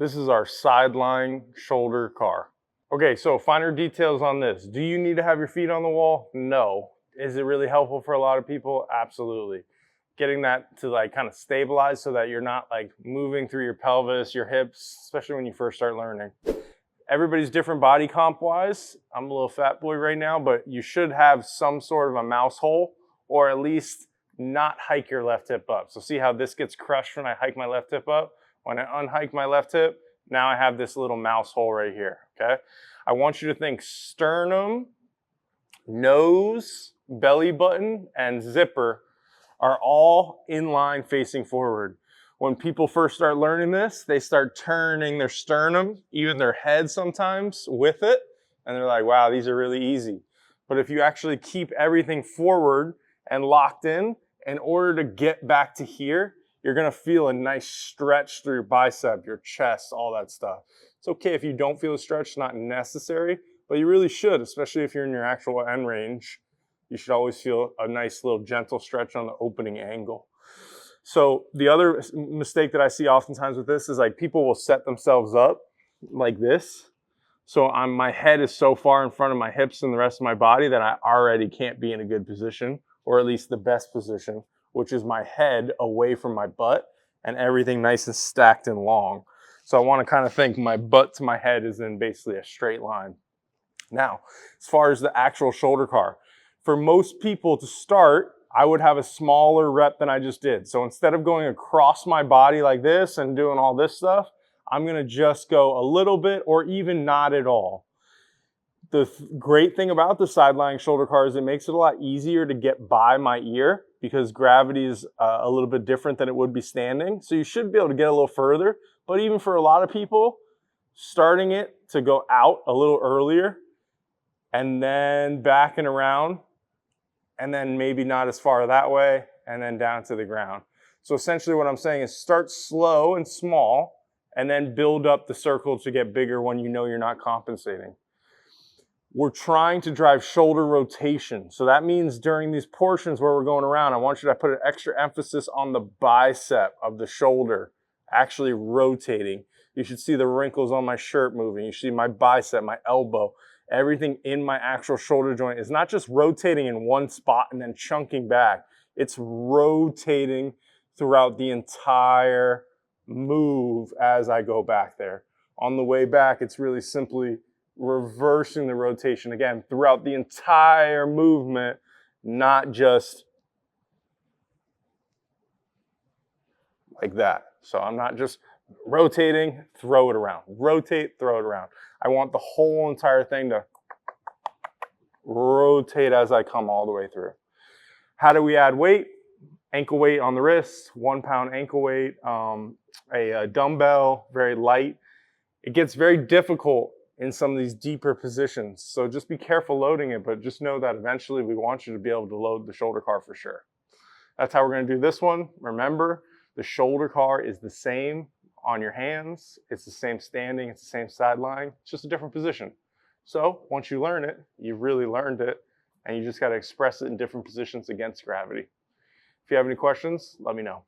This is our Sidelying Shoulder CAR. Okay, so finer details on this. Do you need to have your feet on the wall? No. Is it really helpful for a lot of people? Absolutely. Getting that to like kind of stabilize so that you're not like moving through your pelvis, your hips, especially when you first start learning. Everybody's different body comp wise. I'm a little fat boy right now, but you should have some sort of a mouse hole, or at least not hike your left hip up. So see how this gets crushed when I hike my left hip up? When I unhike my left hip, now I have this little mouse hole right here, okay? I want you to think sternum, nose, belly button, and zipper are all in line facing forward. When people first start learning this, they start turning their sternum, even their head sometimes, with it, and they're like, wow, these are really easy. But if you actually keep everything forward and locked in order to get back to here, you're gonna feel a nice stretch through your bicep, your chest, all that stuff. It's okay if you don't feel a stretch, it's not necessary, but you really should, especially if you're in your actual end range. You should always feel a nice little gentle stretch on the opening angle. So the other mistake that I see oftentimes with this is like people will set themselves up like this. So my head is so far in front of my hips and the rest of my body that I already can't be in a good position, or at least the best position, which is my head away from my butt and everything nice and stacked and long. So I want to kind of think my butt to my head is in basically a straight line. Now, as far as the actual shoulder CAR, for most people to start, I would have a smaller rep than I just did. So instead of going across my body like this and doing all this stuff, I'm gonna just go a little bit or even not at all. The great thing about the Sidelying Shoulder CAR is it makes it a lot easier to get by my ear because gravity is a little bit different than it would be standing. So you should be able to get a little further, but even for a lot of people, starting it to go out a little earlier and then backing around, and then maybe not as far that way, and then down to the ground. So essentially what I'm saying is start slow and small, and then build up the circle to get bigger when you know you're not compensating. We're trying to drive shoulder rotation. So that means during these portions where we're going around, I want you to put an extra emphasis on the bicep of the shoulder, actually rotating. You should see the wrinkles on my shirt moving. You should see my bicep, my elbow. Everything in my actual shoulder joint is not just rotating in one spot and then chunking back. It's rotating throughout the entire move as I go back there. On the way back, it's really simply reversing the rotation again throughout the entire movement, not just like that. So I'm not just rotating, throw it around. Rotate, throw it around. I want the whole entire thing to rotate as I come all the way through. How do we add weight? Ankle weight on the wrist, 1 pound ankle weight, a dumbbell, very light. It gets very difficult in some of these deeper positions. So just be careful loading it, but just know that eventually we want you to be able to load the shoulder CAR for sure. That's how we're gonna do this one. Remember, the shoulder CAR is the same on your hands. It's the same standing, it's the same side lying, it's just a different position. So once you learn it, you've really learned it, and you just gotta express it in different positions against gravity. If you have any questions, let me know.